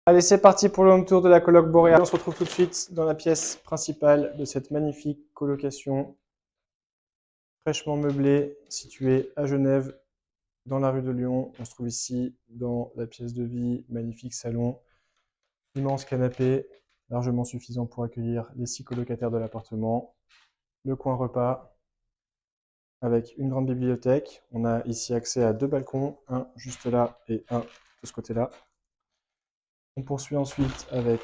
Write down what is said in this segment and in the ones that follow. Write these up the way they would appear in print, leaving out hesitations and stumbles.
Allez, c'est parti pour le home tour de la coloc Boréal. On se retrouve tout de suite dans la pièce principale de cette magnifique colocation fraîchement meublée située à Genève, dans la rue de Lyon. On se trouve ici dans la pièce de vie, magnifique salon, immense canapé, largement suffisant pour accueillir les 6 colocataires de l'appartement. Le coin repas avec une grande bibliothèque. On a ici accès à 2 balcons, un juste là et un de ce côté-là. On poursuit ensuite avec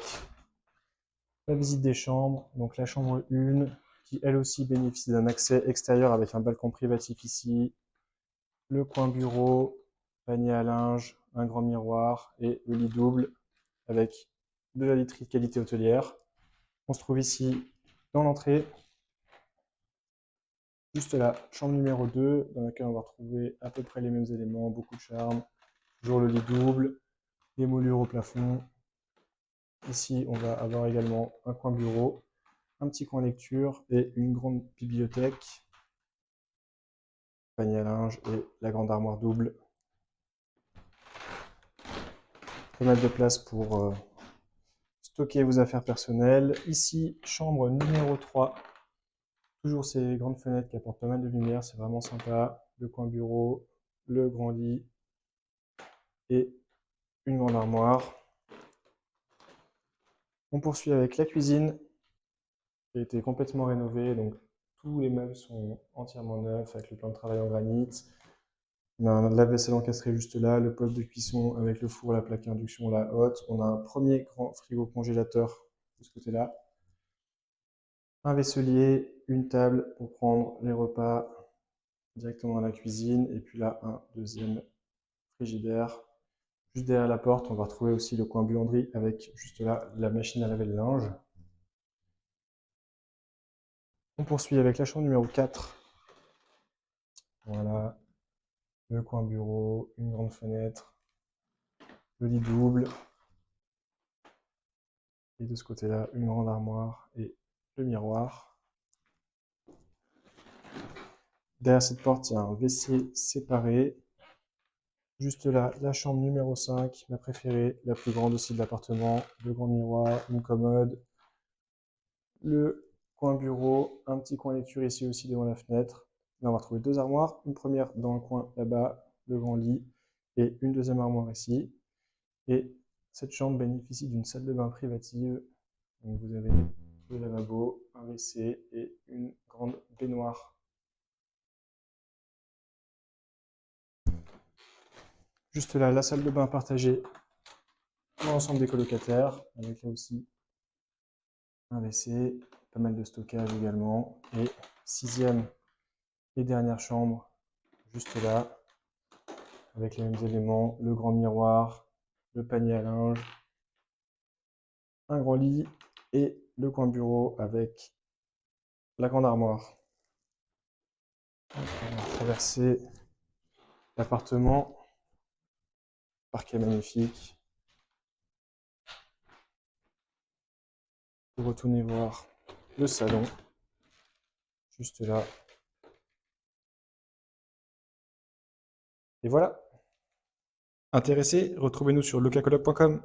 la visite des chambres. Donc la chambre 1 qui elle aussi bénéficie d'un accès extérieur avec un balcon privatif ici, le coin bureau, panier à linge, un grand miroir et le lit double avec de la literie de qualité hôtelière. On se trouve ici dans l'entrée, juste là, chambre numéro 2 dans laquelle on va retrouver à peu près les mêmes éléments, beaucoup de charme, toujours le lit double, des moulures au plafond. Ici, on va avoir également un coin bureau, un petit coin lecture et une grande bibliothèque, panier à linge et la grande armoire double. Pas mal de place pour stocker vos affaires personnelles. Ici, chambre numéro 3. Toujours ces grandes fenêtres qui apportent pas mal de lumière, c'est vraiment sympa. Le coin bureau, le grand lit et une grande armoire. On poursuit avec la cuisine qui a été complètement rénovée, donc tous les meubles sont entièrement neufs avec le plan de travail en granit. On a un lave-vaisselle encastré juste là, le poste de cuisson avec le four, la plaque induction, la hotte. On a un premier grand frigo congélateur de ce côté-là. Un vaisselier, une table pour prendre les repas directement dans la cuisine. Et puis là, un deuxième frigidaire. Juste derrière la porte, on va retrouver aussi le coin buanderie avec juste là la machine à laver le linge. On poursuit avec la chambre numéro 4. Voilà, le coin bureau, une grande fenêtre, le lit double. Et de ce côté-là, une grande armoire et le miroir. Derrière cette porte, il y a un WC séparé. Juste là, la chambre numéro 5, ma préférée, la plus grande aussi de l'appartement. Le grand miroir, une commode, le coin bureau, un petit coin lecture ici aussi devant la fenêtre. Là, on va trouver 2 armoires. Une première dans le coin là-bas, le grand lit, et une deuxième armoire ici. Et cette chambre bénéficie d'une salle de bain privative. Donc vous avez le lavabo, un WC et une grande baignoire. Juste là, la salle de bain partagée pour l'ensemble des colocataires, avec là aussi un WC, pas mal de stockage également. Et 6e et dernière chambre, juste là, avec les mêmes éléments, le grand miroir, le panier à linge, un grand lit et le coin bureau avec la grande armoire. On va traverser l'appartement, parquet magnifique. Pour retourner voir le salon, juste là. Et voilà. Intéressé? Retrouvez-nous sur locacoloc.com.